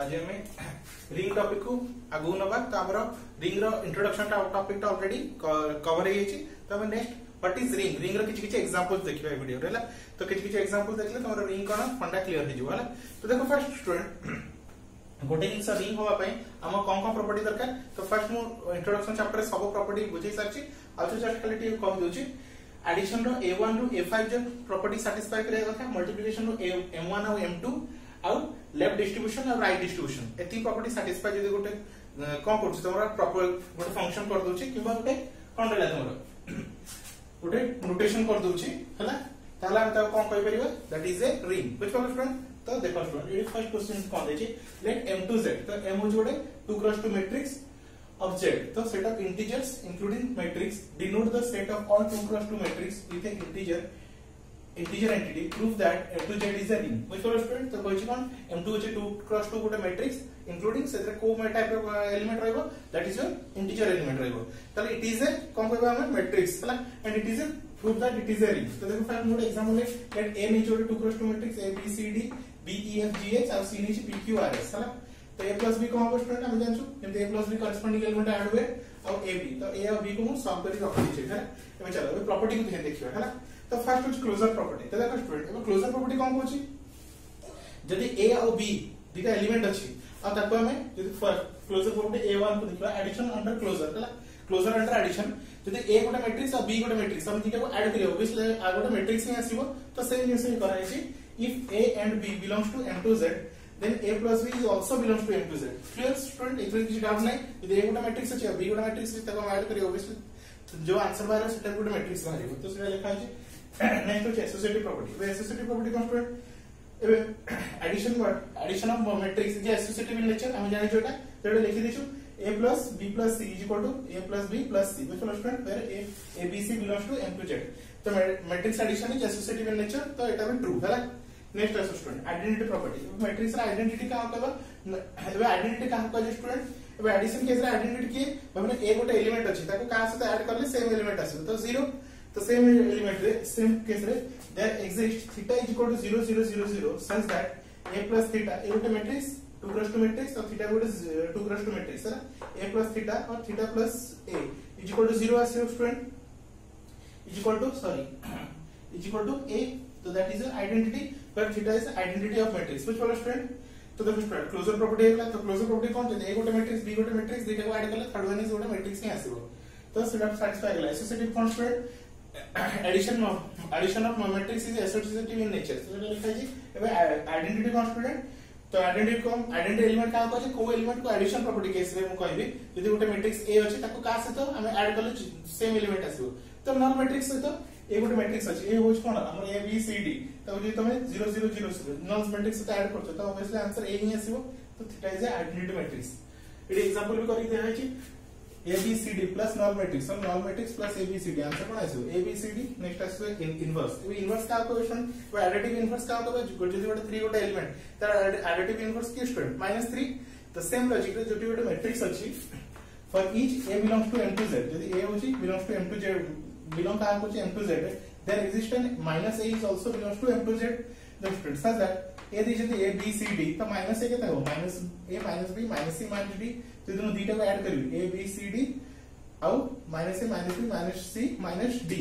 आज हमें ring topic को आगु नबा तो हमर रिंग रो इंट्रोडक्शन टॉपिक ऑलरेडी कवर हे छी तो हम next what is ring ring रो किछि एग्जांपल्स देखिबा वीडियो रे हला तो किछि एग्जांपल्स देखले तमरो रिंग कोन फंडा क्लियर हे जिवो हला तो देखो फर्स्ट स्टूडेंट गोटे जिनस रिंग होवा पई हम कोन कोन प्रॉपर्टी दरकार तो फर्स्ट मु इंट्रोडक्शन चैप्टर सब प्रॉपर्टी बुझै सारछि आ तो जस्ट खाली टी कह दोछि एडिशन रो a1 रो a5 जो प्रॉपर्टी सैटिस्फाई करे कथा मल्टीप्लिकेशन रो m1 और m2 और लेफ्ट डिस्ट्रीब्यूशन और राइट डिस्ट्रीब्यूशन एती प्रॉपर्टी सैटिस्फाई जदी गोटे कोन करछ तमरा प्रॉपर गोटे फंक्शन कर दोछि किबा गोटे कोन रहला तमरा गोटे नोटेशन कर दोछि हला ताला हम त कोन कहि परिबा that is a ring which for student तो देखो स्टूडेंट ये फर्स्ट क्वेश्चन कोन दै छी लेट m2z तो m होछ गोटे 2x2 matrix of Z. So set of integers including matrix denote the set of all 2x2 matrix with an integer entity. Prove that m2z is a ring. Which for student? तो कोई कौन m2 is 2x2 गोटे matrix including सेतरे को type of element रहबो that is your integer element रहबो. ताले it is a कोन कहबा हम matrix हला and it is a prove that it is a ring. तो देखो फाइव मोड एग्जांपल ले let a is 2x2 matrix a b c d b e f g h और c is p q r s हला तो a plus b को हम student हम जानछु जब a plus b corresponding element add हुए और a b तो a और b को हम सॉल्व करी रखि छै है एमे चलो ए प्रॉपर्टी को ध्यान देखियो है ना तो फर्स्ट इज क्लोजर प्रॉपर्टी तो देखो स्टूडेंट एमे क्लोजर प्रॉपर्टी कोन कोछि जदी a और b दिटा एलिमेंट अछि और ताको हमें जदी क्लोजर प्रॉपर्टी a1 को देखिबा एडिशन अंडर क्लोजर हला क्लोजर अंडर एडिशन जदी a गोटे मैट्रिक्स और b गोटे मैट्रिक्स हम दिटा को ऐड करियो ऑब्वियसली आ गोटे मैट्रिक्स ही आसीबो तो सेम जिंस ही कराइ छी if a and b belongs to m2z then a plus b is also belongs to m2z clear student इतने किसी डाउट नहीं यदि a गोटा मैट्रिक्स अछि b गोटा मैट्रिक्स अछि तको ऐड करियो ऑब्वियसली जो आंसर बाहर सेटा गोटा मैट्रिक्स बाहर तो सेटा लिखा अछि नेक्स्ट होछि एसोसिएटिव प्रॉपर्टी वे एसोसिएटिव प्रॉपर्टी कोन स्टूडेंट एबे एडिशन ऑफ मैट्रिक्स जे एसोसिएटिव इन नेचर हम जानि जोटा जेटा लिखि दिछु a plus b plus c is equal to a plus b plus c which student where a b c belongs to m2z तो matrix addition is associative in nature तो एटा भी true हैला next है स्टूडेंट आइडेंटिटी प्रॉपर्टी मैट्रिक्स रा identity का कहबा एबे आइडेंटिटी का कहबा स्टूडेंट एबे एडिशन केस रा आइडेंटिटी की भाबने ए गोटे एलिमेंट अछि ताको का साथ ऐड करले सेम एलिमेंट आसी तो 0 तो सेम एलिमेंट रे सेम केस रे there exist theta is equal to 0 0 0 0 such that a plus theta ए गोटे मैट्रिक्स 2x2 मैट्रिक्स और थीटा गोटे 2x2 मैट्रिक्स है a plus थीटा और theta plus a is equal to 0 आसी student is equal to is equal to a तो that is identity पर theta is identity of matrix which follow student तो देखो student closure property है तो closure property कोन जे A गोटे matrix B गोटे मैट्रिक्स दिटा को ऐड करले थर्ड वन इज गोटे मैट्रिक्स ही आसीबो तो सेटा सैटिस्फाई गेला एसोसिएटिव कोन student addition of matrix is associative in nature तो सेटा लिखा जी एबे आइडेंटिटी कोन स्टूडेंट तो आइडेंटिटी एलिमेंट का कहै को एलिमेंट को एडिशन प्रॉपर्टी केस रे म कहबी यदि गोटे मैट्रिक्स ए अछि ताको का से तो हम ऐड करले सेम एलिमेंट आसीबो तो नॉन मैट्रिक्स से तो ए गोटे मैट्रिक्स अछि ए होछ कोन हमर ए बी सी डी तो जे तमे 0 0 0 0 नॉन मैट्रिक्स से ऐड करछो तो ऑब्वियसली आंसर ए ही आसीबो तो थीटा इज आइडेंटिटी मैट्रिक्स एडी एग्जांपल भी करि देना छी A B C D plus non matrix और non matrix plus A B C D answer कोन आसीबो A B C D next आसीबो इनवर्स ए इनवर्स का क्वेश्चन वो एडिटिव इनवर्स का होबो जो गोटे 3 गोटे एलिमेंट तार एडिटिव इनवर्स की स्टूडेंट -3 द सेम लॉजिक रे जो गोटे मैट्रिक्स अछि for each a belongs to m2z यदि a होची belongs to m2z belong का होची m2z there exists an minus a is also belongs to m2z the student such that a this a b c d तो minus a केता हो minus a minus b minus c minus d तो दोनों दीटा को add करियो a b c d और minus a minus b minus c minus d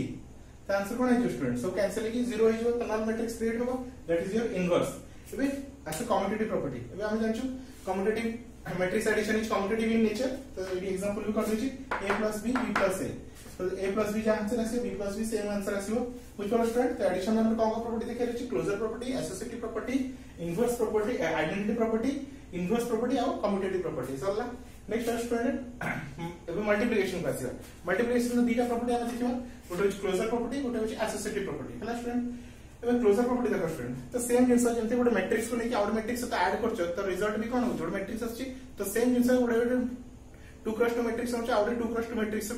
तो answer कोन है स्टूडेंट सो कैंसिल की 0 इज तो नॉन मैट्रिक्स क्रिएट होबो दैट इज योर इनवर्स एबे अच्छा कम्यूटेटिव प्रॉपर्टी एबे हम जानछु commutative matrix addition is commutative in nature तो ये एग्जांपल भी कर देछि a plus b b plus a तो a plus b आंसर आसी b plus b same answer आसीबो व्हिच फॉर स्टूडेंट तो एडिशन हमर कोन प्रॉपर्टी देखै रहछि closure property associative property inverse property identity property inverse property और कम्यूटेटिव प्रॉपर्टी सरला नेक्स्ट स्टूडेंट एबे मल्टीप्लिकेशन का आसीबा मल्टीप्लिकेशन में दीटा प्रॉपर्टी हम देखिबा गोटे क्लोजर प्रॉपर्टी गोटे होछि एसोसिएटिव प्रॉपर्टी हला स्टूडेंट एबे क्लोजर प्रॉपर्टी देखो स्टूडेंट तो सेम जिंस जेंते गोटे मैट्रिक्स को लेके और मैट्रिक्स तो ऐड करछो तो रिजल्ट भी कोन हो जोड मैट्रिक्स अछि तो सेम जिंस गोटे 2x2 मैट्रिक्स होछ आउटे 2x2 मैट्रिक्स से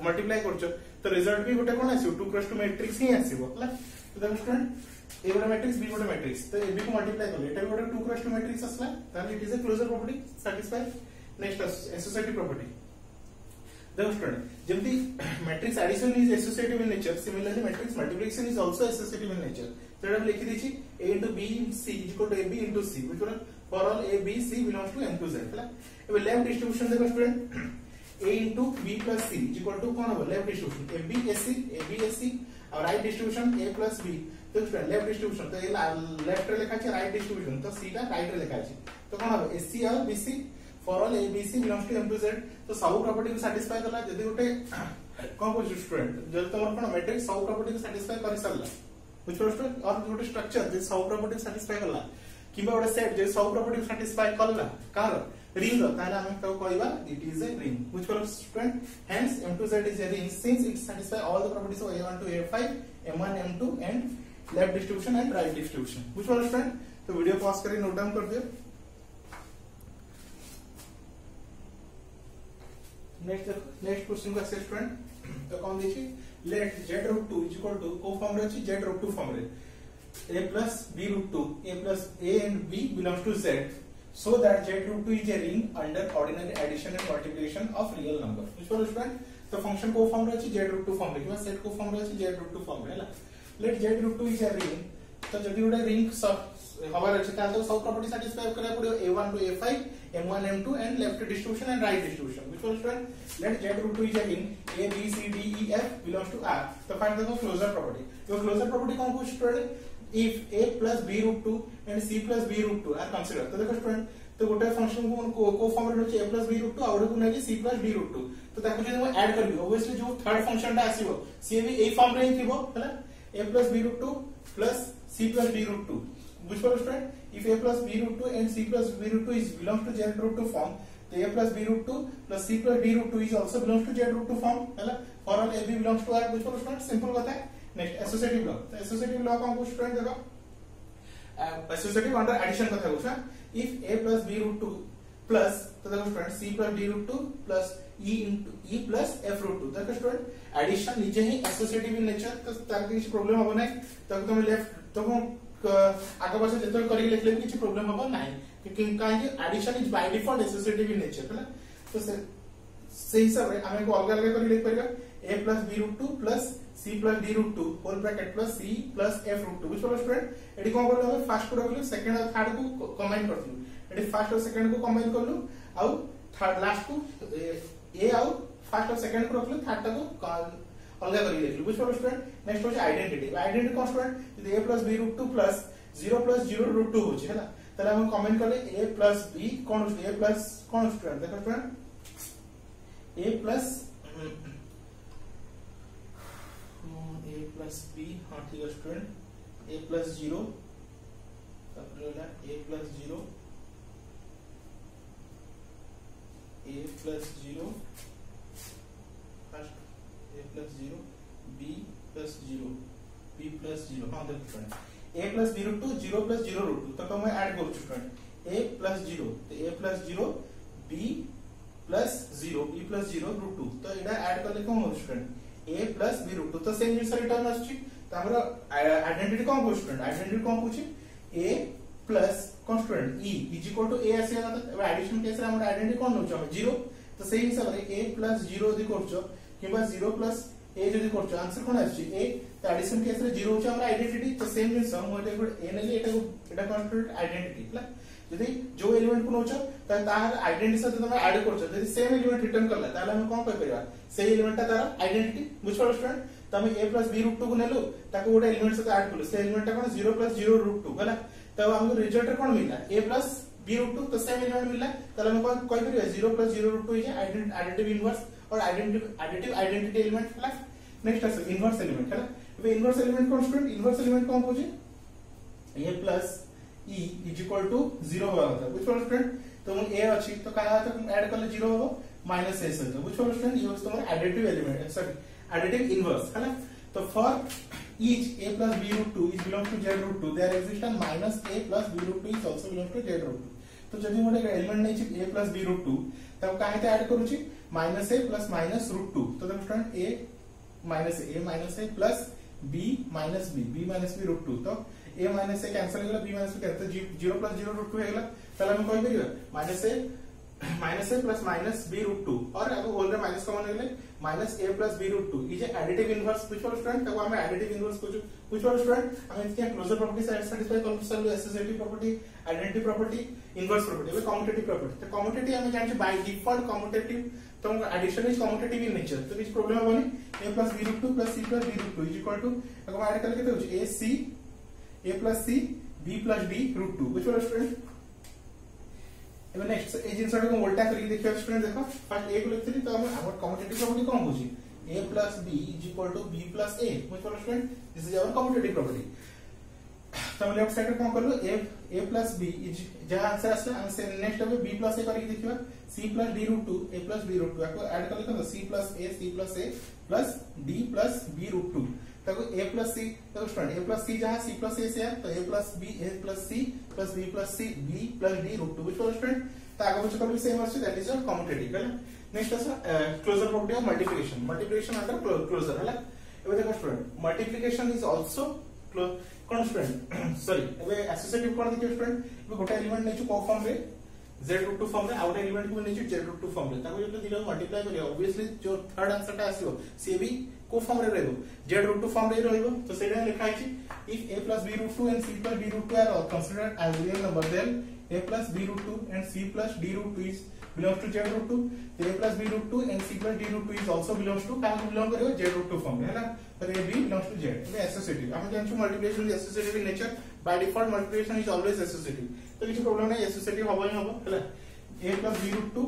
मल्टीप्लाई करछो तो रिजल्ट भी गोटे कोन आसीबो 2x2 मैट्रिक्स ही आसीबो हला तो देखो स्टूडेंट ए गोटे मैट्रिक्स बी गोटे मैट्रिक्स तो ए बी को मल्टीप्लाई करले एटा भी गोटे 2x2 मैट्रिक्स असला ताले it is a closure property satisfy next associative property देखो स्टूडेंट जब matrix addition is associative in nature similarly matrix multiplication is also associative in nature तो हम लिखि दिछि a into b c is equal to ab into c which one for all A B C belongs to m to z हैला एबे left distribution देखो student a into b plus c is equal to कौन हो left distribution a b a c और right distribution a plus b तो student left distribution तो ये left रे लिखा छै राइट डिस्ट्रीब्यूशन तो c टा राइट रे लिखा छै तो कौन हो ac और bc for all a b c belongs to m to z तो सब प्रॉपर्टी को सैटिस्फाई करला जदी गोटे कौन को स्टूडेंट जब तमर कोन मैट्रिक्स सब प्रॉपर्टी को सैटिस्फाई कर सरला बुझ पड़ो और गोटे स्ट्रक्चर जे सब प्रॉपर्टी को सैटिस्फाई करला किबा गोटे सेट जे सब प्रॉपर्टी को सैटिस्फाई करला कार रिंग रो ताले हम तो कहबा इट इज ए रिंग बुझ पड़ो student hence m to z is a ring since it satisfy all the properties of a1 to a5 m1 m2 and left distribution and right distribution बुझ पड़ो student तो video pause करके note down कर दियो next question को access student तो कौन देखिए let z√2 is equal to को फॉर्म रे अछि z√2 फॉर्म रे a plus b√2 a plus a and b belongs to z so that z√2 is a ring under ordinary addition and multiplication of real number which for student तो function को form रे अछि z√2 form रे किबा set को form रे अछि z√2 form रे हला late z√2 is a ring तो जदी गोटे रिंग हवार अछि ता तो सब प्रॉपर्टी सैटिस्फाई करे पड़ो a1 to a5 m1 m2 and left distribution and right distribution which for student let z√2 is a ring a b c d e f belongs to r तो find the closure property तो closure property कौन को student if a plus b√2 and c plus b√2 are considered तो देखो student तो गोटे function को form रे होचे a plus b√2 और को नै c plus b√2 तो ताको जे हम ऐड करबी ऑब्वियसली जो थर्ड फंक्शन टा आसीबो सी भी ए फॉर्म रे ही थिबो हैला a plus b√2 plus c plus b√2 बुझ पड़ो student if a plus b√2 and c plus b√2 is belongs to z√2 form तो a plus b√2 plus c plus b√2 is also belongs to z√2 form हैला for all a b belongs to r बुझ पड़ो student simple बात है next associative law तो associative law कौन को student देखो एसोसिएटिव अंडर एडिशन कथा होछा if a plus b√2 plus तो देखो student c plus d√2 plus e plus f√2 देखो स्टूडेंट एडिशन निजे ही एसोसिएटिव इन नेचर तो तार किछ प्रॉब्लम होबो नै तो तुम लेफ्ट तो आगे पासे जेतो करी लिखले भी किछ प्रॉब्लम होबो नै क्योंकि काहे addition is by default associative in nature है तो से हिसाब रे हमें को अलग अलग करी लिख परिबा a plus b√2 plus c plus d√2 whole bracket plus c plus f√2 बुझ पड़ो स्टूडेंट एडी कोन करलो फर्स्ट को रखलो सेकंड और थर्ड को कंबाइन करथि एडी फर्स्ट और सेकंड को कंबाइन करलो आ थर्ड लास्ट को a आउ फर्स्ट और सेकंड को रखलो थर्ड को अलग करी लिखलो बुझ पड़ो स्टूडेंट नेक्स्ट होचे आइडेंटिटी कौन स्टूडेंट यदि a plus b√2 plus 0 plus 0√2 होचे हैला तले हम कमेंट करले a plus b कौन होचे a plus कौन स्टूडेंट देखो student a plus a plus b हां ठीक है स्टूडेंट a plus 0 तब होला a plus 0 a plus 0 first a plus 0 b plus 0 b plus 0 हां देखो student a plus b√2 0 plus 0√2 तो मैं ऐड करू स्टूडेंट a plus 0 तो a plus 0 b plus 0 b plus 0√2 तो एडा ऐड करले कोन हो स्टूडेंट a plus b√2 तो सेम जिंस रिटर्न आछि त हमरा आइडेंटिटी कोन को स्टूडेंट आइडेंटिटी कोन पूछि a plus कोन student e is equal to a आसी ना तो एडिशन केस रे हमरा आइडेंटिटी कोन होछ 0 तो सेही हिसाब रे a plus 0 यदि करछो किबा 0 plus a यदि करछो आंसर कोन आछि a तो एडिशन केस रे 0 होछ हमरा आइडेंटिटी तो सेम जिंस हम एटा a Nelly Etah cone student identity हला यदि जो एलिमेंट को नोच त तार आइडेंटिटी से तुम ऐड करछ यदि सेम एलिमेंट रिटर्न करला ताले हम कोन कहि परिबा सेही एलिमेंट तार आइडेंटिटी बुझ पड़ो स्टूडेंट तमे a plus b√2 को नेलु ताको गोटे एलिमेंट से ऐड करलु से एलिमेंट कोन 0 plus 0√2 हला तब हमको रिजल्ट कोन मिला a plus b√2 तो सेम एलिमेंट मिला ताले हम कोन कहि परिबा 0 plus 0√2 इज आइडेंटिटी इनवर्स और आइडेंटिटी एलिमेंट हला नेक्स्ट है इनवर्स एलिमेंट हला वे इनवर्स एलिमेंट कोन स्टूडेंट इनवर्स एलिमेंट कोन होची a plus e is equal to 0 होगा था बुझ पड़ो स्टूडेंट तो हम a अछि तो कहा तो ऐड करले 0 हो माइनस a से तो बुझ पड़ो स्टूडेंट ये तुम्हारा additive element sorry additive inverse है ना तो for each a plus b√2 is belongs to z√2 there exists a minus a plus b√2 is also belongs to z√2 तो जदी मोटे एलिमेंट नै छी a plus b√2 तब काहे ते ऐड करू छी minus a plus minus √2 तो देखो student a minus a plus b minus b√2 तो a minus a कैंसिल हो गला b minus b cancel 0 plus 0√2 हो गला तले हम कहि परिबा minus a minus A plus minus B root two और अब होल रे माइनस कॉमन होले minus A plus B root two is additive inverse which वाला स्टूडेंट तब हमें एडिटिव इनवर्स को व्हिच वाला स्टूडेंट हमें इसके क्लोजर प्रॉपर्टी सैटिस्फाई कर सकते associative property identity property inverse property वे कम्यूटेटिव प्रॉपर्टी तो कम्यूटेटिव हमें जान छै बाय डिफॉल्ट कम्यूटेटिव तो addition is commutative in nature तो किछ प्रॉब्लम होनी a plus b root 2 plus c plus b root 2 is equal to अगर ऐड करके तो a plus c b plus d root 2 which वाला स्टूडेंट एबे next ए जिंसटा को उल्टा करके देखियो स्टूडेंट देखो फर्स्ट ए को लिखथि तो हम हमर कम्यूटेटिव प्रॉपर्टी कोन होची a plus b is equal to b plus a which वाला student this is our commutative property तो हम लेफ्ट साइड कोन करलो a प्लस b इज जहां आंसर आसे हम से नेक्स्ट अब b प्लस a करके देखियो c plus d root 2 a plus b root 2 को ऐड कर लेते c plus a plus d plus b root 2 तब a प्लस c तो स्टूडेंट a प्लस c जहां c प्लस a से है तो a plus c plus b plus c b plus d root 2 which वाला student तो आगे बच्चों का भी सेम आछे दैट इज कम्यूटेटिव है नेक्स्ट है closure property of multiplication under closure है एबे देखो स्टूडेंट मल्टीप्लिकेशन इज आल्सो कोन स्टूडेंट सॉरी एबे एसोसिएटिव कोन देखियो स्टूडेंट एबे गोटा एलिमेंट नेछु को फॉर्म रे z रूट 2 फॉर्म रे आउट एलिमेंट को नेछु z रूट 2 फॉर्म रे ताको जब दिलो मल्टीप्लाई करियो ऑब्वियसली जो थर्ड आंसर टा आसीबो से भी को फॉर्म रे रहबो z रूट 2 फॉर्म रे रहबो तो सेटा लिखा है if a plus b root 2 and c plus d root 2 are considered as real number then a plus b root 2 and c plus d root 2 is belongs to z root 2 तो a plus b root 2 and c plus d root 2 is also belongs to का belong करेगा z root 2 form है ना तो a b belongs to z ये associative हम जानछु multiplication is associative in nature by default multiplication is always associative तो किछ प्रॉब्लम नहीं एसोसिएटिव हबो ही हबो हैला a plus b root 2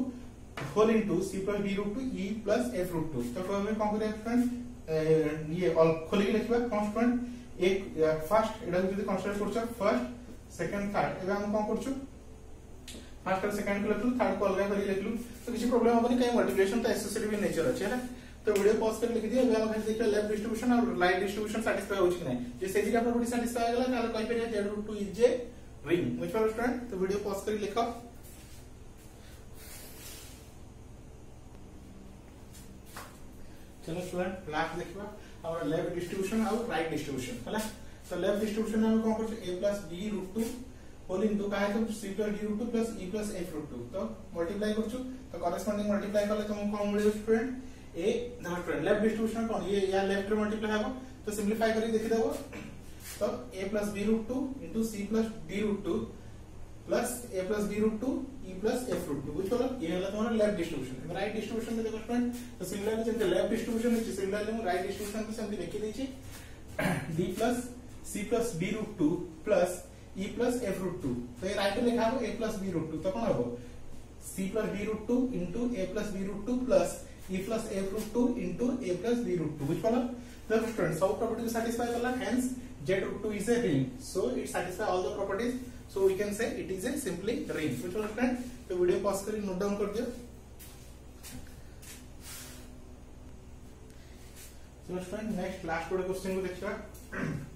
whole into c plus d root 2 e plus f root 2 तो हमें कोन करिया फ्रेंड्स ये ऑल खोली के लिखबा कांस्टेंट एक फर्स्ट एडा जदी कंसीडर करछ फर्स्ट सेकंड थर्ड एबे हम कोन करछु फर्स्ट और सेकंड को लिखलु थर्ड को अलग करी लिखलु तो किसी प्रॉब्लम होबनी काई मल्टीप्लिकेशन तो एसोसिएटिव इन नेचर अछि है ना तो वीडियो पॉज कर लिख दिया एबे हम देखियो लेफ्ट डिस्ट्रीब्यूशन और राइट डिस्ट्रीब्यूशन सैटिस्फाई होछि कि नै जे से दिटा प्रॉपर्टी सैटिस्फाई गेला ताले कहि परिया z root 2 is a ring which वाला स्टूडेंट तो वीडियो पॉज कर लिखो चलो स्टूडेंट लास्ट देखबा और लेफ्ट डिस्ट्रीब्यूशन और राइट डिस्ट्रीब्यूशन हैला तो लेफ्ट डिस्ट्रीब्यूशन में हम कोन करछ a plus b root 2 whole into का है तो c plus d root 2 plus e plus f root 2 तो मल्टीप्लाई करछु तो कॉरेस्पोंडिंग मल्टीप्लाई करले तुमको कोन मिले स्टूडेंट a देखो स्टूडेंट लेफ्ट डिस्ट्रीब्यूशन कोन ये या लेफ्ट रे मल्टीप्लाई हेबो तो सिंपलीफाई करके देखि देबो तो a plus b root 2 into c plus d root 2 plus a plus b root 2 e plus f root 2 which वाला ये वाला तुम्हारा लेफ्ट डिस्ट्रीब्यूशन राइट डिस्ट्रीब्यूशन में देखो स्टूडेंट तो सिमिलरली जैसे लेफ्ट डिस्ट्रीब्यूशन है सिमिलरली हम राइट डिस्ट्रीब्यूशन को हम लिख देछि d plus c plus b root 2 plus e plus f root 2 तो ये राइट में लिखा हो a plus b रूट 2 तो कोन हो c plus b root 2 into a plus b root 2 plus e plus f root 2 into a plus b root 2 which वाला तो student सब प्रॉपर्टी को सैटिस्फाई करला hence z root 2 is a ring so it satisfy all the properties so we can say it is a simply ring which वाला friend तो video pause करी note down कर दियो so फ्रेंड नेक्स्ट लास्ट वाला question को देखिए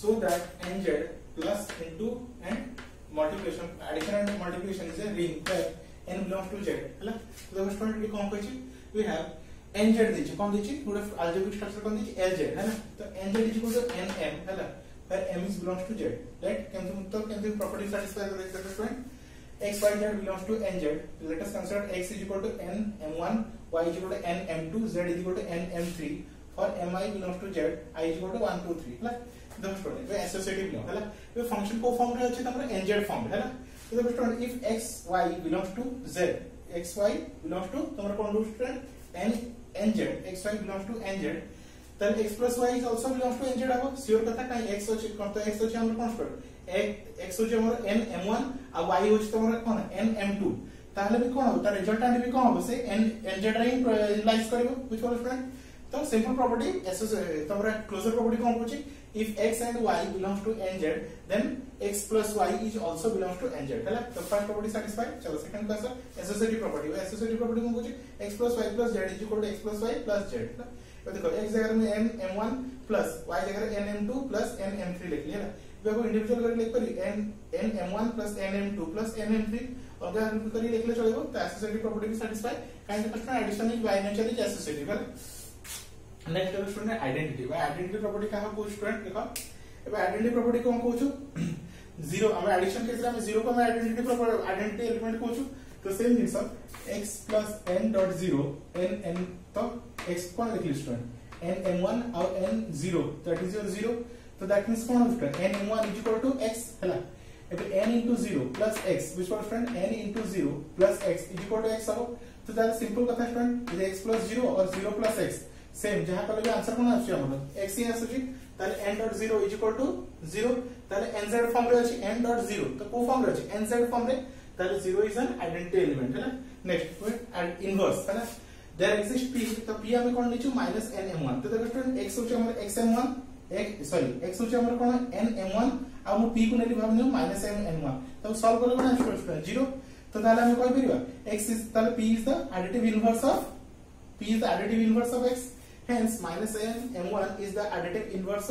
so that nz plus into and multiplication addition and multiplication is a ring where n belongs to z हैला तो देखो स्टूडेंट ये कौन कहछि we have nz दिछि कौन दिछि पूरा algebraic structure कौन दिछि lz है ना तो nz is equal to nm हैला where m is belongs to z right can the property satisfy the student x y z belongs to nz let us consider x is equal to n m1 y is equal to n m2 z is equal to n m3 for mi belongs to z I is equal to 1 2 3 हैला देखो student वे associative लो हैला वे function को form रे अछि तमरा nz form हैला तो देखो student if x y belongs to z x y belongs to तमरा कोन root student n nz x y belongs to nz then x plus y is also belongs to nz अब sure कथा काई x अछि कोन तो x अछि हमर कोन student x अछि हमर n m1 आ y अछि तमरा कोन n m2 ताहले भी कोन हो तार रिजल्टेंट भी कोन हो से n nz रे लाइज करबो व्हिच वाला स्टूडेंट तो सिंपल प्रॉपर्टी तमरा क्लोजर प्रॉपर्टी कोन होछि if x and y belongs to nz then x plus y is also belongs to nz हैला तो फर्स्ट प्रॉपर्टी सैटिस्फाई चलो second class associative property associative property कोन होछि x plus y plus z is equal to x plus y plus z तो देखो x जगह में n m1 plus y जगह n m2 plus n m3 लिख लिया ना देखो इंडिविजुअल करके लिख परी n m1 plus n m2 plus n m3 और अगर करके लिख ले चलेगा तो एसोसिएटिव प्रॉपर्टी भी satisfy kind of addition is by nature is associative है नेक्स्ट है स्टूडेंट आइडेंटिटी वा आइडेंटिटी प्रॉपर्टी का को स्टूडेंट देखो एबे आइडेंटिटी प्रॉपर्टी कोन कहू छु जीरो हम एडिशन केस रे हम जीरो को हम आइडेंटिटी एलिमेंट कहू छु तो सेम जिंस x plus n dot 0 n तो x कोन लिखली स्टूडेंट n m1 और n 0 दैट इज योर 0 तो दैट मींस कोन student n m1 is equal to x हैला एबे n into 0 plus x which was friend n into 0 plus x is equal to x हो तो that simple कथा student is x plus 0 और 0 plus x same जहां कले भी answer कोन आछी हमर x ही आछी ताले n dot 0 is equal to 0 ताले nz फॉर्म रे अछि n dot 0 तो को फॉर्म रे अछि nz फॉर्म रे ताले 0 is an identity element है ना नेक्स्ट वे इनवर्स है ना देयर एक्सिस्ट p तो p हमें कोन लिचु -nm1 तो देखो स्टूडेंट x होचे हमर xm1 x होचे हमर कोन nm1 आ मु p को नेली भाबनु -nm1 तो सॉल्व करले कोन स्टूडेंट 0 तो ताले हमें कोइ परिबा x is ताले p is the additive inverse of x hence -nm1 is the additive inverse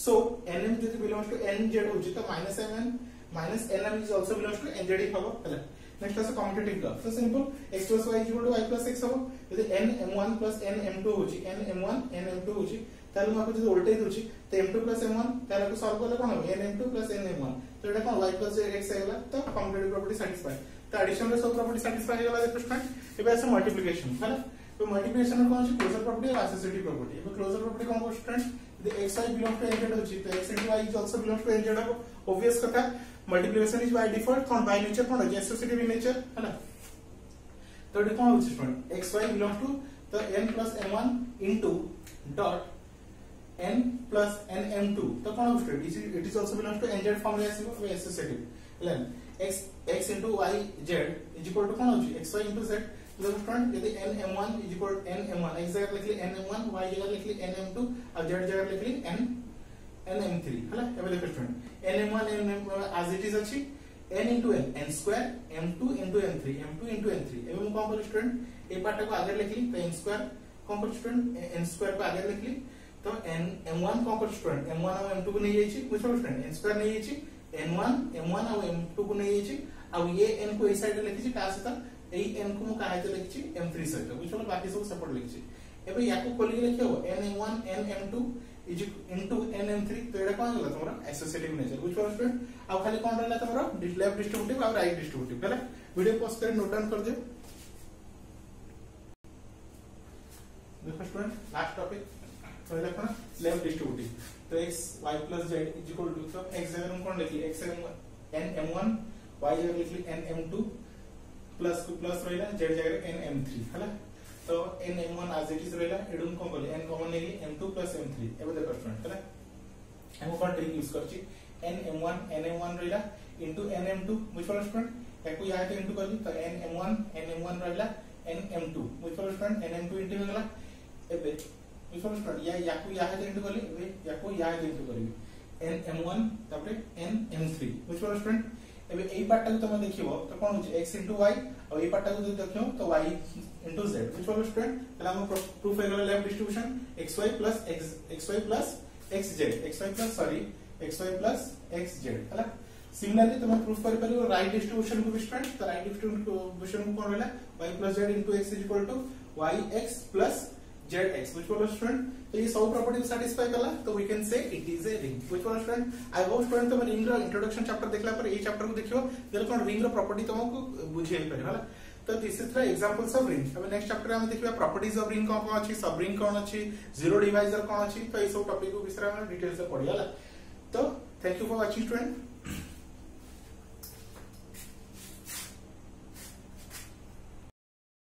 so nm যদি belongs to nz होची तो -nm is also belongs to nz ही हबो हैला नेक्स्ट আছে कम्यूटेटिव ग्राफ तो simple x plus y y plus x हबो यदि nm1 plus nm2 होची nm1 nm2 होची ताले हम आपको जो वोल्टेज होची तो m2 plus m1 ताले को सॉल्व करले कोन हो nm2 plus nm1 तो एटा कोन y plus x हैला तो कम्यूटेटिव प्रॉपर्टी सैटिस्फाई तो एडिशन रे सब प्रॉपर्टी सैटिस्फाई हैला देखो स्टूडेंट एबे আছে मल्टीप्लिकेशन हैला तो मल्टीप्लिकेशन में कौन सी क्लोजर प्रॉपर्टी और एसोसिएटिव प्रॉपर्टी अब क्लोजर प्रॉपर्टी कौन को student the xy belong to nz होची तो x into y is also belong to nz हो ऑब्वियस कथा मल्टीप्लिकेशन इज बाय डिफॉल्ट कौन बाय नेचर कौन है एसोसिएटिव इन नेचर है ना तो ये कौन होची स्टूडेंट xy बिलोंग टू तो n plus m1 into dot n plus nm2 तो कौन हो student it is also belong to nz form रे आसीबो एसोसिएटिव लेन x into y z is equal to कौन होची xy into z तो स्टूडेंट यदि nm1 is equal to nm1 x जगह लिखली nm1 y जगह लिखली nm2 और z जगह लिखली nm3 हैला एबे देखो student nm1 nm as it is अछि n into n square m2 into n3 एबे हम कोन कर स्टूडेंट ए पार्ट को आगे लिखली तो n square कोन कर स्टूडेंट n square को आगे लिखली तो m1 कोन कर स्टूडेंट m1 और m2 को नै जाईछि बुझो स्टूडेंट n square नै जाईछि m1 और m2 को नै जाईछि अब ये n को ए साइड लिखिछि ता सता ए n को मु काहे लिखिछि m3 सहित बुझलो बाकी सब सपोर्ट लिखिछि एबे याको खोली लिखियो nm1 nm2 is into nm3 तो एडा कोन होला तमरा एसोसिएटिव नेचर बुझलो स्टूडेंट आ खाली कोन रहला तमरा लेफ्ट डिस्ट्रीब्यूटिव और राइट डिस्ट्रीब्यूटिव हैला वीडियो पॉज कर नोट डाउन कर दियो देखो स्टूडेंट लास्ट टॉपिक तो देखो लेफ्ट डिस्ट्रीब्यूटिव तो x y plus z is equal to तो x जगह हम कोन लिखली x nm1 y जगह लिखली nm2 प्लस को प्लस रहला z जगह nm3 हैला तो nm1 as it is रहला एडुम कोन बोले n कॉमन नेली m2 plus m3 एबे देखो स्टूडेंट हैला हम कोन ट्रिक यूज करछि nm1 रहला into nm2 बुझलो स्टूडेंट एको या के इनटू करली तो nm1 रहला nm2 बुझलो स्टूडेंट nm2 इनटू होला एबे बुझलो स्टूडेंट या को या के इनटू करली एबे या को या के इनटू करबी nm1 तापरे nm3 बुझलो स्टूडेंट एबे एई पार्ट को तुम देखिबो तो कोन होची x into y और एई पार्ट को जो देखियो तो y into z which was student तला हम प्रूफ है left distribution xy plus xy plus xz हला सिमिलरली तुम प्रूफ कर परियो राइट डिस्ट्रीब्यूशन को भी स्टूडेंट तो राइट डिस्ट्रीब्यूशन को कोन होला y plus z into x is equal to yx plus zx which was student तो ये सब प्रॉपर्टी सैटिस्फाई करला तो we can say it is a ring which one student I hope student तुम ring रो introduction chapter देखला पर ए chapter को देखियो देर कोन रिंग रो प्रॉपर्टी तुमको बुझे पारे होला तो this is the examples of ring अब नेक्स्ट चैप्टर हम देखिबा प्रॉपर्टीज ऑफ रिंग कोन अछि सब रिंग कोन अछि जीरो डिवाइजर कोन अछि तो ए सब टॉपिक को विस्तार में डिटेल्स से पढियाला तो thank you for watching student